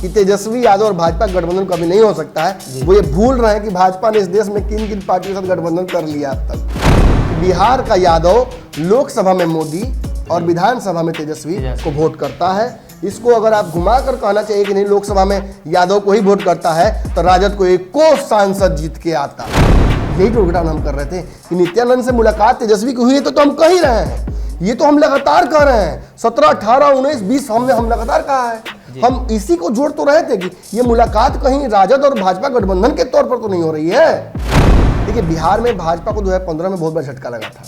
कि तेजस्वी यादव और भाजपा गठबंधन कभी नहीं हो सकता है। वो ये भूल रहे हैं कि भाजपा ने इस देश में किन किन पार्टियों के साथ गठबंधन कर लिया अब तक। बिहार का यादव लोकसभा में मोदी और विधानसभा में तेजस्वी को वोट करता है। इसको अगर आप घुमा कर कहना चाहिए कि नहीं लोकसभा में यादव को ही वोट करता है तो राजद को एक को सांसद जीत के आता। यही प्रोग्राम हम कर रहे थे कि नित्यानंद से मुलाकात तेजस्वी की हुई है तो हम कह ही रहे हैं, ये तो हम लगातार कह रहे हैं। 17, 18, 19, 20 हम लगातार कहा है। हम इसी को जोड़ तो रहे थे कि ये मुलाकात कहीं राजद और भाजपा गठबंधन के तौर पर तो नहीं हो रही है। देखिए बिहार में भाजपा को 2015 में बहुत बड़ा झटका लगा था।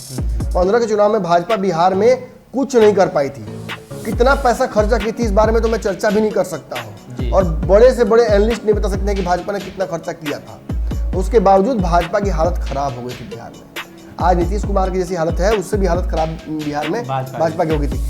15 के चुनाव में भाजपा बिहार में कुछ नहीं कर पाई थी। कितना पैसा खर्चा की थी इस बारे में तो मैं चर्चा भी नहीं कर सकता हूँ, और बड़े से बड़े एनालिस्ट नहीं बता सकते हैं कि भाजपा ने कितना खर्चा किया था। उसके बावजूद भाजपा की हालत खराब हो गई थी बिहार में। आज नीतीश कुमार की जैसी हालत है उससे भी हालत खराब बिहार में भाजपा की हो गई थी।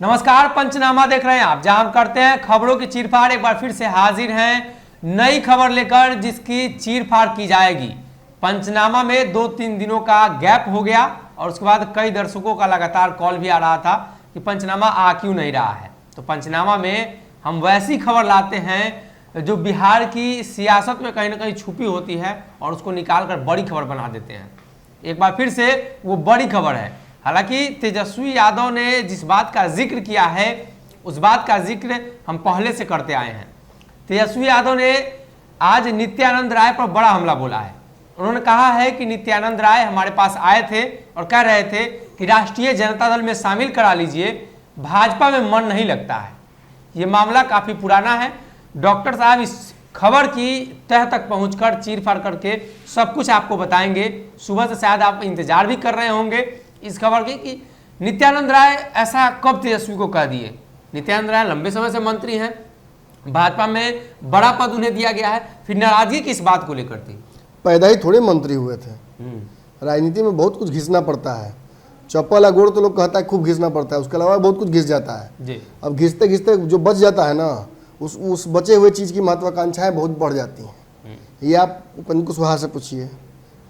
नमस्कार, पंचनामा देख रहे हैं आप, जहां हम करते हैं खबरों की चीरफाड़। एक बार फिर से हाजिर हैं नई खबर लेकर जिसकी चीरफाड़ की जाएगी। पंचनामा में 2-3 दिनों का गैप हो गया और उसके बाद कई दर्शकों का लगातार कॉल भी आ रहा था कि पंचनामा आ क्यों नहीं रहा है। तो पंचनामा में हम वैसी खबर लाते हैं जो बिहार की सियासत में कहीं ना कहीं छुपी होती है और उसको निकाल कर बड़ी खबर बना देते हैं। एक बार फिर से वो बड़ी खबर है। हालांकि तेजस्वी यादव ने जिस बात का जिक्र किया है उस बात का जिक्र हम पहले से करते आए हैं। तेजस्वी यादव ने आज नित्यानंद राय पर बड़ा हमला बोला है। उन्होंने कहा है कि नित्यानंद राय हमारे पास आए थे और कह रहे थे कि राष्ट्रीय जनता दल में शामिल करा लीजिए, भाजपा में मन नहीं लगता है। ये मामला काफ़ी पुराना है। डॉक्टर साहब इस खबर की तह तक पहुंचकर चीरफाड़ करके सब कुछ आपको बताएंगे। सुबह से शायद आप इंतजार भी कर रहे होंगे इस खबर की कि नित्यानंद राय ऐसा कब तेजस्वी को कह दिए। नित्यानंद राय लंबे समय से मंत्री हैं, भाजपा में बड़ा पद उन्हें दिया गया है, फिर नाराजगी किस बात को लेकर थी? पैदा ही थोड़े मंत्री हुए थे। राजनीति में बहुत कुछ घिसना पड़ता है। चप्पल या गोड़ तो लोग कहता है खूब घिसना पड़ता है, उसके अलावा बहुत कुछ घिस जाता है जी। अब घिसते घिसते जो बच जाता है ना, उस बचे हुए चीज़ की महत्वाकांक्षाएं बहुत बढ़ जाती हैं। ये आप उपेंद्र कुशवाहा से पूछिए,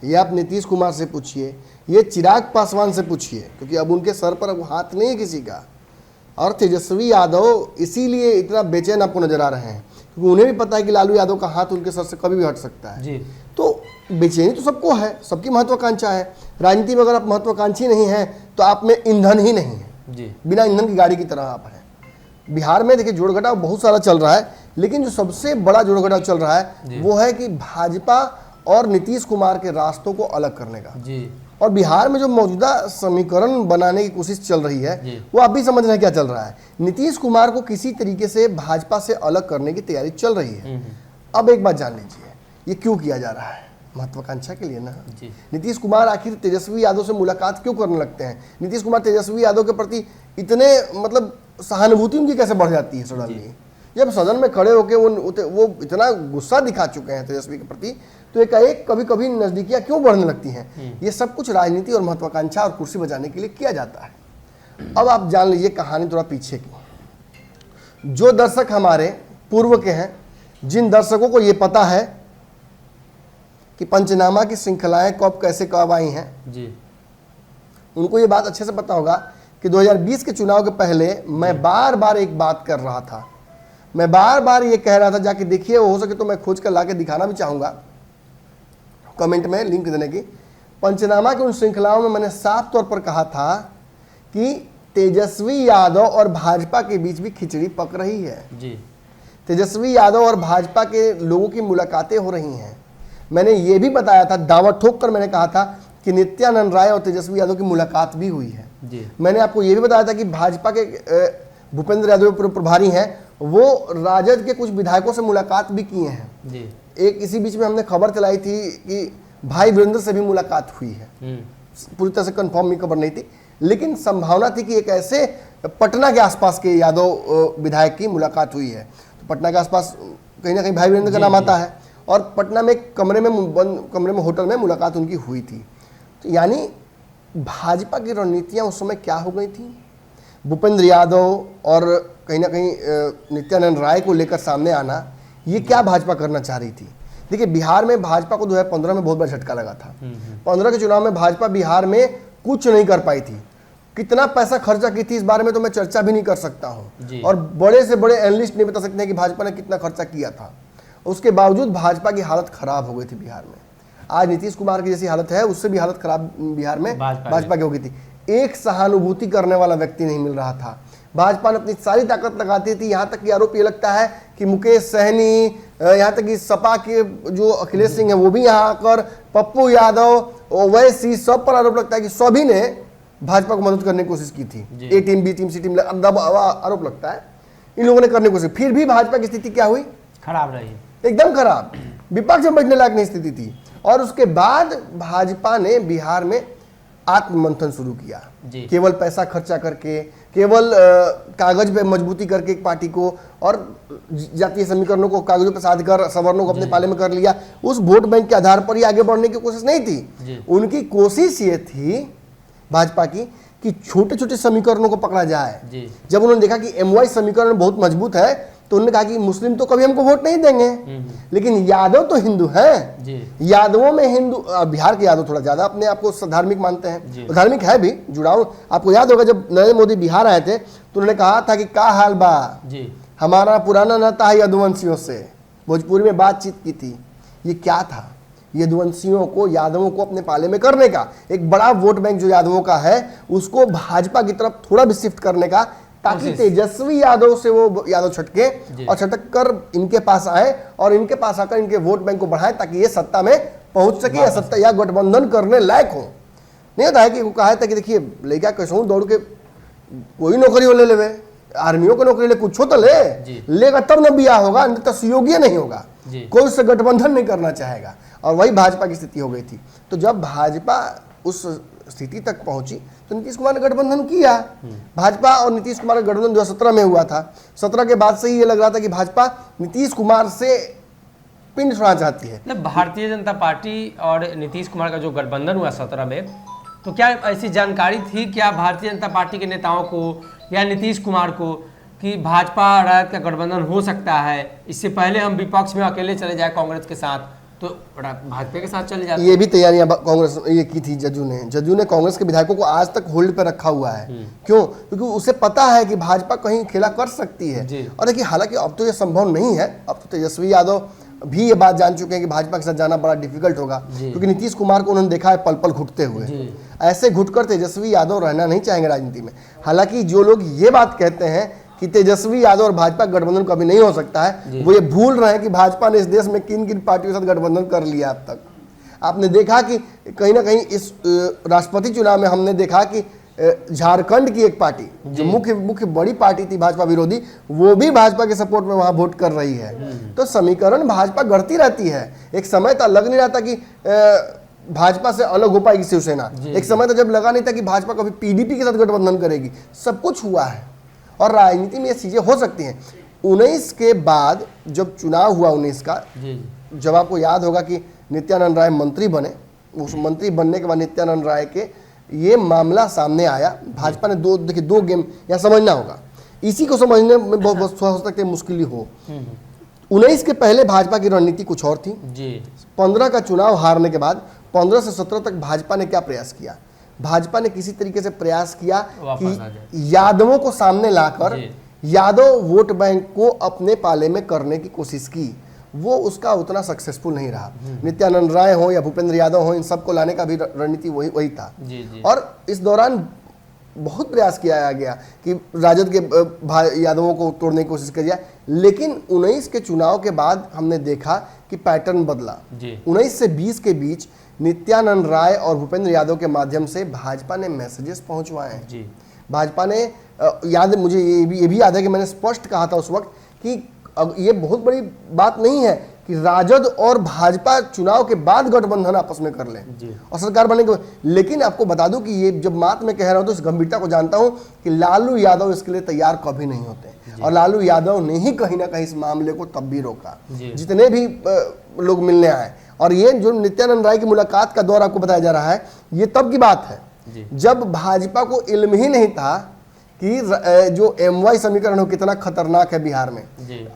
ये आप नीतीश कुमार से पूछिए, ये चिराग पासवान से पूछिए, क्योंकि अब उनके सर पर अब हाथ नहीं है किसी का। और तेजस्वी यादव इसीलिए इतना बेचैन आपको नजर आ रहे हैं क्योंकि उन्हें भी पता है कि लालू यादव का हाथ उनके सर से कभी भी हट सकता है जी। तो बेचैनी तो सबको है, सबकी महत्वाकांक्षा है। राजनीति में अगर आप महत्वाकांक्षी नहीं है तो आप में ईंधन ही नहीं है जी। बिना ईंधन की गाड़ी की तरह आप हैं। बिहार में देखिए जोड़ घटाव बहुत सारा चल रहा है, लेकिन जो सबसे बड़ा जोड़ घटाव चल रहा है वो है कि भाजपा और नीतीश कुमार के रास्तों को अलग करने का जी। और बिहार में जो मौजूदा समीकरण बनाने की कोशिश चल रही है वो आप भी समझ रहे हैं क्या चल रहा है। नीतीश कुमार को किसी तरीके से भाजपा से अलग करने की तैयारी चल रही है। अब एक बात जान लीजिए, ये क्यों किया जा रहा है? महत्वाकांक्षा के लिए ना जी। नीतीश कुमार आखिर तेजस्वी यादव से मुलाकात क्यों करने लगते हैं? नीतीश कुमार तेजस्वी यादव के प्रति इतने मतलब सहानुभूति उनकी कैसे बढ़ जाती है सडनली? जब सदन में खड़े होकर वो इतना गुस्सा दिखा चुके हैं तेजस्वी के प्रति, तो एक कभी कभी नजदीकियां क्यों बढ़ने लगती हैं? ये सब कुछ राजनीति और महत्वाकांक्षा और कुर्सी बजाने के लिए किया जाता है। अब आप जान लीजिए कहानी थोड़ा पीछे की। जो दर्शक हमारे पूर्व के हैं, जिन दर्शकों को ये पता है कि पंचनामा की श्रृंखलाएं कब कैसे कब आई हैं जी, उनको ये बात अच्छे से पता होगा कि 2020 के चुनाव के पहले मैं बार बार एक बात कर रहा था। मैं बार बार ये कह रहा था, जाके देखिए, हो सके तो मैं खोज कर ला के दिखाना भी चाहूँगा कमेंट में लिंक देने की। पंचनामा की उन श्रृंखलाओं में मैंने साफ तौर पर कहा था कि तेजस्वी यादव और भाजपा के बीच भी खिचड़ी पक रही है जी। तेजस्वी यादव और भाजपा के लोगों की मुलाकातें हो रही हैं। मैंने ये भी बताया था, दावा ठोक कर मैंने कहा था कि नित्यानंद राय और तेजस्वी यादव की मुलाकात भी हुई है जी। मैंने आपको ये भी बताया था कि भाजपा के भूपेंद्र यादव प्रभारी हैं, वो राजद के कुछ विधायकों से मुलाकात भी किए हैं जी। एक इसी बीच में हमने खबर चलाई थी कि भाई वीरेंद्र से भी मुलाकात हुई है। पूरी तरह से कंफर्म खबर नहीं थी, लेकिन संभावना थी कि एक ऐसे पटना के आसपास के यादव विधायक की मुलाकात हुई है। तो पटना के आसपास कहीं ना कहीं भाई वीरेंद्र का नाम आता है और पटना में कमरे में होटल में मुलाकात उनकी हुई थी। तो यानी भाजपा की रणनीतियाँ उस समय क्या हो गई थी? भूपेंद्र यादव और कहीं ना कहीं नित्यानंद राय को लेकर सामने आना, ये क्या भाजपा करना चाह रही थी? देखिए बिहार में भाजपा को 2015 में बहुत बड़ा झटका लगा था। 15 के चुनाव में भाजपा बिहार में कुछ नहीं कर पाई थी। कितना पैसा खर्चा की थी इस बारे में तो मैं चर्चा भी नहीं कर सकता हूं, और बड़े से बड़े एनालिस्ट नहीं बता सकते हैं कि भाजपा ने कितना खर्चा किया था। उसके बावजूद भाजपा की हालत खराब हो गई थी बिहार में। आज नीतीश कुमार की जैसी हालत है उससे भी हालत खराब बिहार में भाजपा की हो गई थी। एक सहानुभूति करने वाला व्यक्ति नहीं मिल रहा था। भाजपा ने अपनी सारी ताकत लगाती थी, यहाँ तक कि आरोप ये लगता है कि मुकेश सहनी, यहाँ तक कि सपा के जो अखिलेश सिंह है वो भी यहाँ आकर, पप्पू यादव, ओवैसी, सब पर आरोप लगता है कि सभी ने भाजपा को मदद करने की कोशिश की थी। ए टीम, बी टीम, सी टीम, आरोप लगता है इन लोगों ने करने की कोशिश। फिर भी भाजपा की स्थिति क्या हुई? खराब रही, एकदम खराब, विपक्ष में बैठने लायक नहीं स्थिति थी। और उसके बाद भाजपा ने बिहार में आत्ममंथन शुरू किया, केवल पैसा खर्चा करके, केवल कागज पे मजबूती करके एक पार्टी को, और जातीय समीकरणों को कागजों पर साध कर सवर्णों को अपने पाले में कर लिया। उस वोट बैंक के आधार पर ही आगे बढ़ने की कोशिश नहीं थी। उनकी कोशिश ये थी भाजपा की कि छोटे छोटे समीकरणों को पकड़ा जाए। जब उन्होंने देखा कि एमवाई समीकरण बहुत मजबूत है तो उन्होंने कहा कि मुस्लिम तो कभी हमको वोट नहीं देंगे, लेकिन यादव तो हिंदू हैं। यादवों में हिंदू, बिहार के यादव थोड़ा ज्यादा अपने आप को धार्मिक मानते हैं, धार्मिक है भी, जुड़ाव। आपको याद होगा जब नरेंद्र मोदी बिहार आए थे तो उन्होंने कहा था कि का हाल बा, हमारा पुराना नाता है यदुवंशियों से, भोजपुरी में बातचीत की थी। ये क्या था? यदुवंशियों को, यादवों को अपने पाले में करने का, एक बड़ा वोट बैंक जो यादवों का है उसको भाजपा की तरफ थोड़ा भी शिफ्ट करने का, ताकि तेजस्वी यादव से वो यादव छटके और छटक कर इनके पास आए और इनके पास आकर इनके वोट बैंक को बढ़ाए, ताकि ये सत्ता में पहुंच सके या सत्ता या गठबंधन करने लायक हो। नहीं होता है कि वो कहा था कि देखिए लेगा कैसे दौड़ के कोई नौकरी हो ले लेवे, आर्मियों को नौकरी ले, कुछ हो तो लेगा तब न बिया होगा, नहीं तो सुयोग्य नहीं होगा, कोई उससे गठबंधन नहीं करना चाहेगा। और वही भाजपा की स्थिति हो गई थी। तो जब भाजपा उस स्थिति तक पहुंची तो नीतीश कुमार ने गठबंधन किया। भाजपा और नीतीश कुमार का गठबंधन 2017 में हुआ था। 17 के बाद से ही ये लग रहा था कि भाजपा नीतीश कुमार से पिंड छुड़ाना चाहती है। मतलब भारतीय जनता पार्टी और नीतीश कुमार का जो गठबंधन हुआ 17 में, तो क्या ऐसी जानकारी थी क्या भारतीय जनता पार्टी के नेताओं को या नीतीश कुमार को कि भाजपा राजद का गठबंधन हो सकता है? इससे पहले हम विपक्ष में अकेले चले जाए कांग्रेस के साथ, तो भाजपा के साथ चले जाते। ये भी तैयारियां कांग्रेस ये की थी। जदयू ने कांग्रेस के विधायकों को आज तक होल्ड पर रखा हुआ है। क्यों? क्योंकि उसे पता है कि भाजपा कहीं खेला कर सकती है। और देखिए हालांकि अब तो ये संभव नहीं है, अब तो तेजस्वी यादव भी ये बात जान चुके हैं कि भाजपा के साथ जाना बड़ा डिफिकल्ट होगा, क्योंकि नीतीश कुमार को उन्होंने देखा है पल पल घुटते हुए। ऐसे घुटकर तेजस्वी यादव रहना नहीं चाहेंगे राजनीति में। हालांकि जो लोग ये बात कहते हैं कि तेजस्वी यादव और भाजपा गठबंधन कभी नहीं हो सकता है, वो ये भूल रहे हैं कि भाजपा ने इस देश में किन किन पार्टियों के साथ गठबंधन कर लिया अब तक। आपने देखा कि कहीं ना कहीं इस राष्ट्रपति चुनाव में हमने देखा कि झारखंड की एक पार्टी जो मुख्य बड़ी पार्टी थी भाजपा विरोधी, वो भी भाजपा के सपोर्ट में वहां वोट कर रही है। तो समीकरण भाजपा गढ़ती रहती है। एक समय था लग नहीं रहा था कि भाजपा से अलग हो पाएगी शिवसेना। एक समय था जब लगा नहीं था कि भाजपा कभी पीडीपी के साथ गठबंधन करेगी। सब कुछ हुआ है और राजनीति में ये चीजें हो सकती हैं। 19 के बाद जब चुनाव हुआ 19 का, जब आपको याद होगा कि नित्यानंद राय मंत्री बने, उस मंत्री बनने के बाद नित्यानंद राय के ये मामला सामने आया। भाजपा ने दो गेम यहाँ समझना होगा, इसी को समझने में बहुत हो सकता है मुश्किल हो। 19 के पहले भाजपा की रणनीति कुछ और थी। 15 का चुनाव हारने के बाद 15 से 17 तक भाजपा ने क्या प्रयास किया? भाजपा ने किसी तरीके से प्रयास किया कि यादवों को सामने लाकर यादव वोट बैंक को अपने पाले में करने की कोशिश की। वो उसका उतना सक्सेसफुल नहीं रहा। नित्यानंद राय हो या भूपेंद्र यादव हो, इन सबको लाने का भी रणनीति वही था। और इस दौरान बहुत प्रयास किया गया कि राजद के यादवों को तोड़ने की कोशिश की जाए, लेकिन 19 के चुनाव के बाद हमने देखा कि पैटर्न बदला। 19 से 20 के बीच नित्यानंद राय और भूपेंद्र यादव के माध्यम से भाजपा ने मैसेजेस पहुंचवाए हैं। भाजपा ने मुझे ये भी याद है कि मैंने स्पष्ट कहा था उस वक्त कि ये बहुत बड़ी बात नहीं है कि राजद और भाजपा चुनाव के बाद गठबंधन आपस में कर लें और सरकार बनने के। लेकिन आपको बता दूं कि ये जब बात मैं कह रहा हूं तो इस गंभीरता को जानता हूं कि लालू यादव इसके लिए तैयार कभी नहीं होते, और लालू यादव ने ही कहीं ना कहीं इस मामले को तब भी रोका, जितने भी लोग मिलने आए। और ये जो नित्यानंद राय की मुलाकात का दौर आपको बताया जा रहा है, ये तब की बात है जब भाजपा को इल्म ही नहीं था कि जो एमवाई समीकरण हो कितना खतरनाक है बिहार में।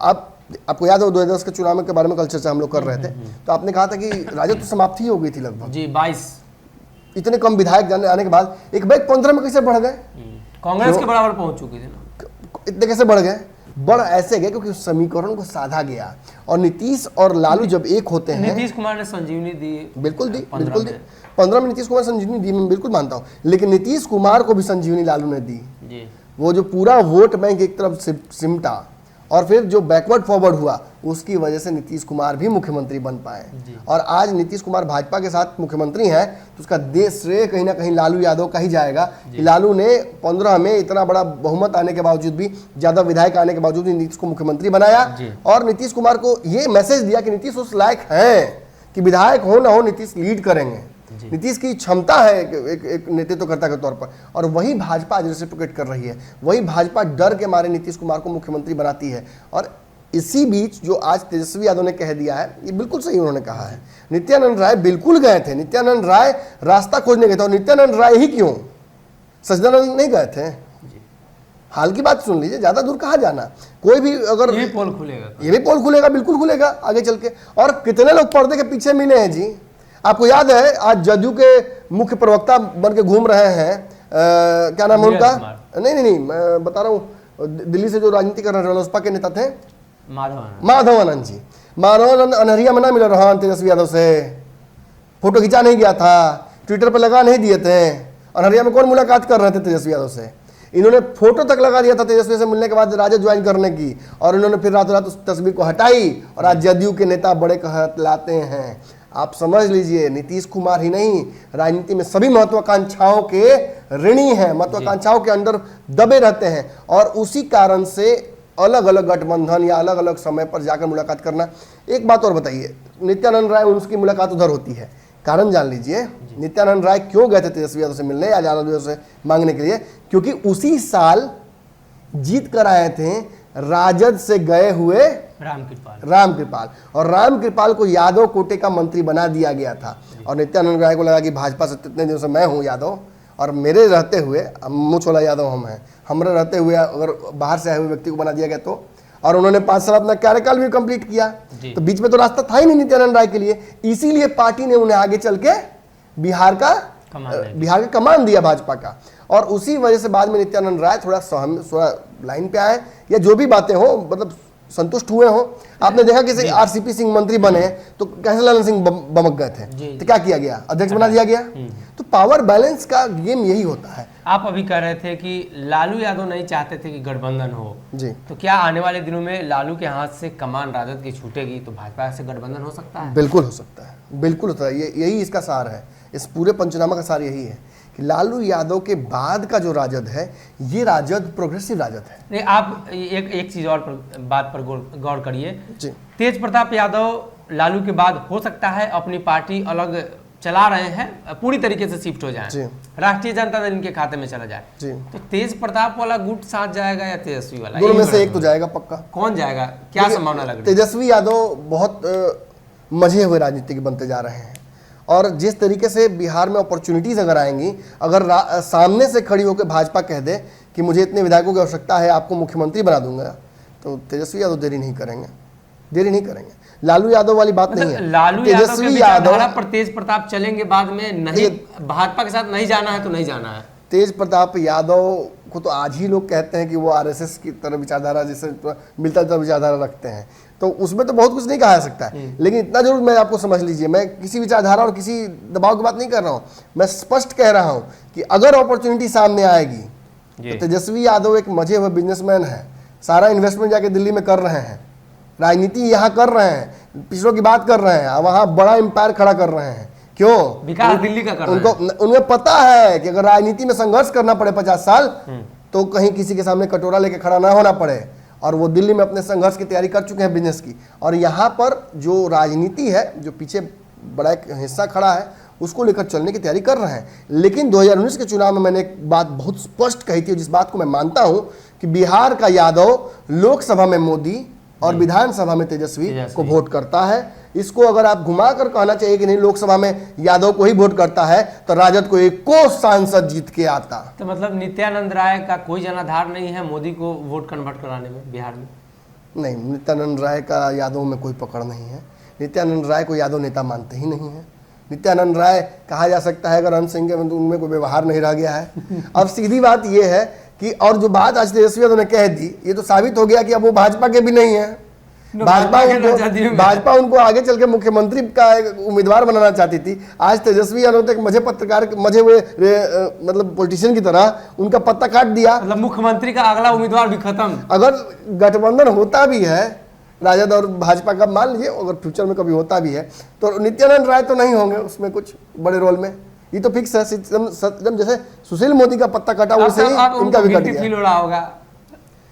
अब आपको याद हो 2010 के चुनाव के बारे में कल चर्चा हम लोग कर रहे थे, तो आपने कहा था कि राजद तो समाप्ति हो गई थी लगभग जी। 22 इतने कम विधायक आने के बाद एक बैग 15 में कैसे बढ़ गए? कांग्रेस के बराबर पहुंच चुके थे ना। इतने कैसे बढ़ गए? बढ़ ऐसे गए क्योंकि उस समीकरण को साधा गया, और नीतीश और लालू जब एक होते हैं। नीतीश कुमार ने संजीवनी दी, बिल्कुल दी, बिल्कुल दी। 15 में नीतीश कुमार संजीवनी दी, मैं बिल्कुल मानता हूँ, लेकिन नीतीश कुमार को भी संजीवनी लालू ने दी जी। वो जो पूरा वोट बैंक एक तरफ सिमटा और फिर जो बैकवर्ड फॉरवर्ड हुआ, उसकी वजह से नीतीश कुमार भी मुख्यमंत्री बन पाए। और आज नीतीश कुमार भाजपा के साथ मुख्यमंत्री हैं, तो उसका श्रेय कहीं ना कहीं लालू यादव का ही जाएगा कि लालू ने 15 में इतना बड़ा बहुमत आने के बावजूद भी, ज्यादा विधायक आने के बावजूद भी नीतीश को मुख्यमंत्री बनाया, और नीतीश कुमार को ये मैसेज दिया कि नीतीश उस लायक है कि विधायक हो ना हो नीतीश लीड करेंगे। नीतीश की क्षमता है एक नेतृत्वकर्ता के तौर पर, और वही भाजपा आज रेसिप्रोकेट कर रही है। वही भाजपा डर के मारे नीतीश कुमार को मुख्यमंत्री बनाती है। और इसी बीच जो आज तेजस्वी यादव ने कह दिया है, ये बिल्कुल सही उन्होंने कहा है। नित्यानंद राय बिल्कुल गए थे, नित्यानंद राय रास्ता खोजने गए थे, और नित्यानंद राय ही क्यों, सच्चिदानंद नहीं गए थे। हाल की बात सुन लीजिए, ज्यादा दूर कहाँ जाना। कोई भी अगर ये पोल खुलेगा, ये भी पोल खुलेगा, बिल्कुल खुलेगा आगे चल के। और कितने लोग पर्दे के पीछे मिले हैं जी। आपको याद है आज जदयू के मुख्य प्रवक्ता बन के घूम रहे हैं, क्या नाम है उनका? नहीं, मैं बता रहा हूँ, दिल्ली से जो राजनीति कर रहे हैं, लोजपा के नेता थे माधव आनंद जी। माधव आनंद अनहरिया में ना मिला रहा तेजस्वी यादव से, फोटो खींचा नहीं गया था, ट्विटर पर लगा नहीं दिए थे। अनहरिया में कौन मुलाकात कर रहे थे तेजस्वी यादव से? इन्होंने फोटो तक लगा दिया था तेजस्वी से मिलने के बाद राजद ज्वाइन करने की, और इन्होंने फिर रातों रात उस तस्वीर को हटाई, और आज जदयू के नेता बड़े कहलाते हैं। आप समझ लीजिए, नीतीश कुमार ही नहीं, राजनीति में सभी महत्वाकांक्षाओं के ऋणी हैं, महत्वाकांक्षाओं के अंदर दबे रहते हैं, और उसी कारण से अलग अलग गठबंधन या अलग अलग समय पर जाकर मुलाकात करना। एक बात और बताइए, नित्यानंद राय उनकी मुलाकात उधर होती है, कारण जान लीजिए नित्यानंद राय क्यों गए थे तेजस्वी यादव से मिलने या यादव से मांगने के लिए? क्योंकि उसी साल जीत कर आए थे राजद से गए हुए राम कृपाल, और राम कृपाल को यादव कोटे का मंत्री बना दिया गया था। और नित्यानंद राय को लगा कि भाजपा से इतने दिनों से मैं हूं यादव, और मेरे रहते हुए, मुँह छोला यादव हम हैं, हमारे रहते हुए अगर बाहर से आए हुए व्यक्ति को बना दिया गया तो। और उन्होंने 5 साल अपना कार्यकाल भी कंप्लीट किया, तो बीच में तो रास्ता था ही नहीं नित्यानंद राय के लिए। इसीलिए पार्टी ने उन्हें आगे चल के बिहार का कमान दिया भाजपा का, और उसी वजह से बाद में नित्यानंद राय थोड़ा लाइन पे आए, या जो भी बातें हो, मतलब संतुष्ट हुए हो। आपने देखा कि आरसीपी सिंह मंत्री बने तो कैसे लालन सिंह बमक गए थे, तो क्या किया गया? अध्यक्ष बना दिया गया। तो पावर बैलेंस का गेम यही होता है। आप अभी कह रहे थे कि लालू यादव नहीं चाहते थे कि गठबंधन हो जी, तो क्या आने वाले दिनों में लालू के हाथ से कमान राजद की छूटेगी तो भाजपा से गठबंधन हो सकता है? बिल्कुल हो सकता है, बिल्कुल होता है। यही इसका सार है, इस पूरे पंचनामा का सार यही है कि लालू यादव के बाद का जो राजद है, ये राजद प्रोग्रेसिव राजद है। नहीं, आप एक चीज और बात पर गौर करिए। तेज प्रताप यादव लालू के बाद हो सकता है अपनी पार्टी अलग चला रहे हैं, पूरी तरीके से शिफ्ट हो जाए, राष्ट्रीय जनता दल इनके खाते में चला जाए, तो तेज प्रताप वाला गुट साथ जाएगा या तेजस्वी वाला? दोनों में से एक तो जाएगा पक्का। कौन जाएगा, क्या संभावना लग रही है? तेजस्वी यादव बहुत मजे हुए राजनीतिक बनते जा रहे हैं, और जिस तरीके से बिहार में अपॉर्चुनिटीज अगर आएंगी, अगर सामने से खड़ी होकर भाजपा कह दे कि मुझे इतने विधायकों की आवश्यकता है, आपको मुख्यमंत्री बना दूंगा, तो तेजस्वी यादव देरी नहीं करेंगे। लालू यादव वाली बात नहीं है। लालू तेजस्वी यादव पर तेज प्रताप चलेंगे बाद में, नहीं भाजपा के साथ नहीं जाना है तो नहीं जाना है। तेज प्रताप यादव को तो आज ही लोग कहते हैं कि वो आरएसएस की तरह विचारधारा, जिससे मिलता जुलता विचारधारा रखते हैं, तो उसमें तो बहुत कुछ नहीं कहा जा सकता है। लेकिन इतना जरूर मैं आपको समझ लीजिए, मैं किसी विचारधारा और किसी दबाव की बात नहीं कर रहा हूँ, मैं स्पष्ट कह रहा हूँ कि अगर अपॉर्चुनिटी सामने आएगी तो तेजस्वी यादव एक मजे हुए बिजनेसमैन है, सारा इन्वेस्टमेंट जाके दिल्ली में कर रहे हैं, राजनीति यहाँ कर रहे हैं, पिछड़ों की बात कर रहे हैं, वहाँ बड़ा एम्पायर खड़ा कर रहे हैं। क्यों? विकास दिल्ली का कर रहे हैं। उन्हें पता है कि अगर राजनीति में संघर्ष करना पड़े 50 साल, तो कहीं किसी के सामने कटोरा लेके खड़ा ना होना पड़े, और वो दिल्ली में अपने संघर्ष की तैयारी कर चुके हैं बिजनेस की। और यहाँ पर जो राजनीति है, जो पीछे बड़ा एक हिस्सा खड़ा है, उसको लेकर चलने की तैयारी कर रहे हैं। लेकिन 2019 के चुनाव में मैंने एक बात बहुत स्पष्ट कही थी, जिस बात को मैं मानता हूं कि बिहार का यादव लोकसभा में मोदी और विधानसभा में तेजस्वी को वोट करता है। इसको अगर आप घुमाकर कहना चाहिए कि नहीं लोकसभा में यादव को ही वोट करता है, तो राजद को एक को सांसद जीत के आता। तो मतलब नित्यानंद राय का कोई जनाधार नहीं है मोदी को वोट कन्वर्ट कराने में बिहार में? नहीं, नित्यानंद राय का यादव में कोई पकड़ नहीं है। नित्यानंद राय को यादव नेता मानते ही नहीं है। नित्यानंद राय कहा जा सकता है अगर अनंत सिंह के उनमें कोई व्यवहार नहीं रह गया है। अब सीधी बात यह है कि और जो बात आज तेजस्वी यादव ने कह दी, ये तो साबित हो गया कि अब वो भाजपा के भी नहीं है। भाजपा उनको आगे चल के मुख्यमंत्री का उम्मीदवार बनाना चाहती थी। आज तेजस्वी यादव तक मजे पत्रकार मजे हुए मतलब पॉलिटिशियन की तरह उनका पत्ता काट दिया। मतलब मुख्यमंत्री का अगला उम्मीदवार भी खत्म। अगर गठबंधन होता भी है राजद और भाजपा का, मान लीजिए अगर फ्यूचर में कभी होता भी है, तो नित्यानंद राय तो नहीं होंगे उसमें कुछ बड़े रोल में, ये तो फिक्स है। जैसे सुशील मोदी का पत्ता कटा वैसे ही इनका भी कट गया। फील हो रहा होगा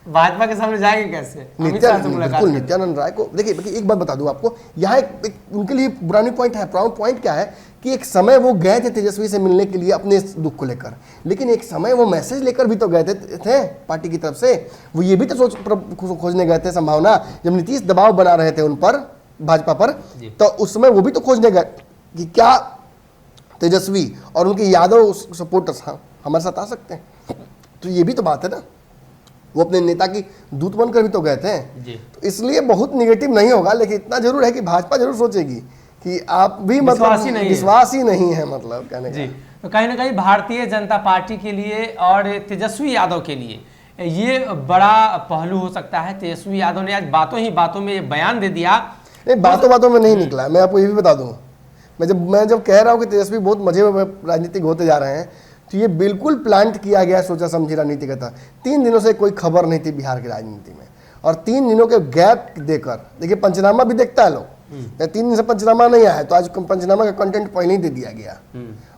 भाजपा के सामने जाएंगे कैसे? बिल्कुल नित्यानंद राय को देखिए एक बात बता दूं आपको, यहाँ एक उनके लिए पुरानी पॉइंट है। प्राउड पॉइंट क्या है कि एक समय वो गए थे तेजस्वी से मिलने के लिए अपने दुख को लेकर, लेकिन एक समय वो मैसेज लेकर भी तो गए थे पार्टी की तरफ से। वो ये भी तो खोजने गए थे संभावना, जब नीतीश दबाव बना रहे थे उन पर, भाजपा पर, तो उस समय वो भी तो खोजने गए कि क्या तेजस्वी और उनके यादव सपोर्टर्स हमारे साथ आ सकते हैं। तो ये भी तो बात है ना, वो अपने नेता की दूत बनकर भी तो गए थे। तो इसलिए बहुत निगेटिव नहीं होगा, लेकिन इतना जरूर है कि भाजपा जरूर सोचेगी कि आप भी मतलब विश्वास ही नहीं है, मतलब कहने का। तो कहीं ना कहीं भारतीय जनता पार्टी के लिए और तेजस्वी यादव के लिए ये बड़ा पहलू हो सकता है। तेजस्वी यादव ने आज बातों में ये बयान दे दिया। बातों में नहीं निकला, मैं आपको ये भी बता दूं, मैं जब कह रहा हूँ कि तेजस्वी बहुत मजे में राजनीतिक होते जा रहे हैं, तो ये बिल्कुल प्लांट किया गया सोचा समझी राजनीति का था। 3 दिनों से कोई खबर नहीं थी बिहार की राजनीति में, और 3 दिनों के गैप देकर, देखिए पंचनामा भी देखता है लोग, 3 दिन से पंचनामा नहीं आया तो आज पंचनामा का कंटेंट पहले ही दे दिया गया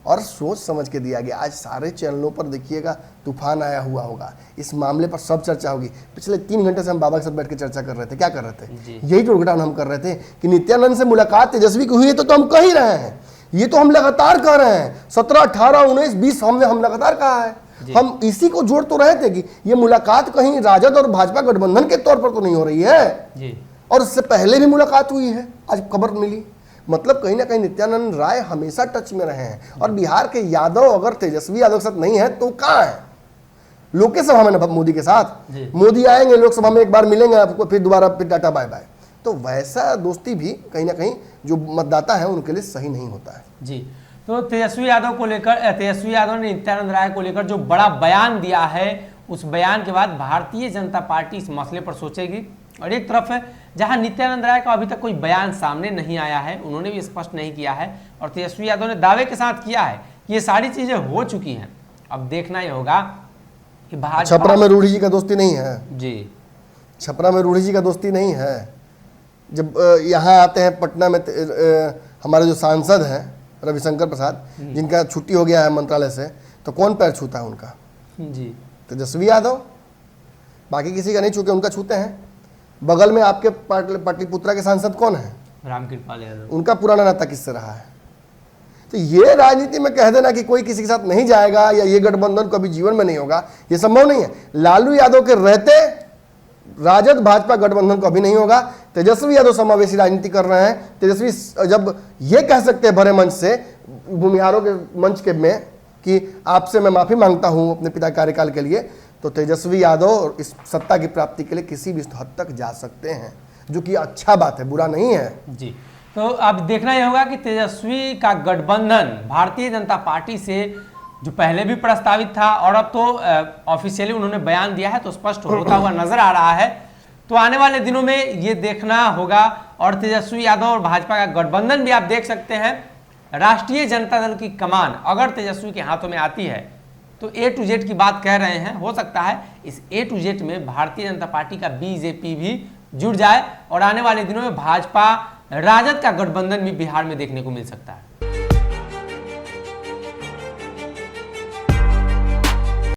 और सोच समझ के दिया गया। आज सारे चैनलों पर देखिएगा तूफान आया हुआ होगा, इस मामले पर सब चर्चा होगी। पिछले 3 घंटे से हम बाबा के साथ बैठ के चर्चा कर रहे थे। क्या कर रहे थे? यही टोटल हम कर रहे थे कि नित्यानंद से मुलाकात तेजस्वी की हुई है तो हम कह ही रहे हैं, ये तो हम लगातार कह रहे हैं। 17, 18, 19, 20 हम लगातार कहा है। हम इसी को जोड़ तो रहे थे कि ये मुलाकात कहीं राजद और भाजपा गठबंधन के तौर पर तो नहीं हो रही है, और इससे पहले भी मुलाकात हुई है, आज खबर मिली। मतलब कहीं ना कहीं नित्यानंद राय हमेशा टच में रहे हैं। और बिहार के यादव अगर तेजस्वी यादव के साथ नहीं है तो कहाँ है? लोकसभा में मोदी के साथ, मोदी आएंगे लोकसभा में, एक बार मिलेंगे आपको, फिर दोबारा फिर टाटा बाय बाय। तो वैसा दोस्ती भी कहीं ना कहीं जो मतदाता है उनके लिए सही नहीं होता है। जी, तो तेजस्वी यादव ने नित्यानंद राय को लेकर जो बड़ा बयान दिया है, उस बयान के बाद भारतीय जनता पार्टी इस मसले पर सोचेगी। और एक तरफ है जहां नित्यानंद राय का अभी तक कोई बयान सामने नहीं आया है, उन्होंने भी स्पष्ट नहीं किया है, और तेजस्वी यादव ने दावे के साथ किया है कि ये सारी चीजें हो चुकी हैं। अब देखना ही होगा कि भाजपा। छपरा में रूढ़ी जी का दोस्ती नहीं है जी, छपरा में रूढ़ी जी का दोस्ती नहीं है। जब यहाँ आते हैं पटना में हमारे जो सांसद हैं रविशंकर प्रसाद, जिनका छुट्टी हो गया है मंत्रालय से, तो कौन पैर छूता है उनका? जी, तेजस्वी यादव। बाकी किसी का नहीं छूके, उनका छूते हैं। बगल में आपके पाटलिपुत्रा के सांसद कौन है? रामकृपाल यादव। उनका पुराना नाता किससे रहा है? तो ये राजनीति में कह देना कि कोई किसी के साथ नहीं जाएगा या ये गठबंधन कभी जीवन में नहीं होगा, ये संभव नहीं है। लालू यादव के रहते राजद भाजपा गठबंधन कभी नहीं होगा। तेजस्वी यादव समावेशी राजनीति कर रहे हैं। तेजस्वी जब ये कह सकते हैं भरे मंच से, भूमिहारों के मंच के में, कि आपसे मैं माफी मांगता हूं अपने पिता कार्यकाल के लिए, तो तेजस्वी यादव इस सत्ता की प्राप्ति के लिए किसी भी हद तक जा सकते हैं, जो कि अच्छा बात है, बुरा नहीं है। जी, तो अब देखना यह होगा कि तेजस्वी का गठबंधन भारतीय जनता पार्टी से जो पहले भी प्रस्तावित था और अब तो ऑफिशियली उन्होंने बयान दिया है, तो स्पष्ट होता हुआ नजर आ रहा है। तो आने वाले दिनों में ये देखना होगा। और तेजस्वी यादव और भाजपा का गठबंधन भी आप देख सकते हैं। राष्ट्रीय जनता दल की कमान अगर तेजस्वी के हाथों में आती है तो A to Z की बात कह रहे हैं। हो सकता है इस A to Z में भारतीय जनता पार्टी का बीजेपी भी जुड़ जाए और आने वाले दिनों में भाजपा राजद का गठबंधन भी बिहार में देखने को मिल सकता है।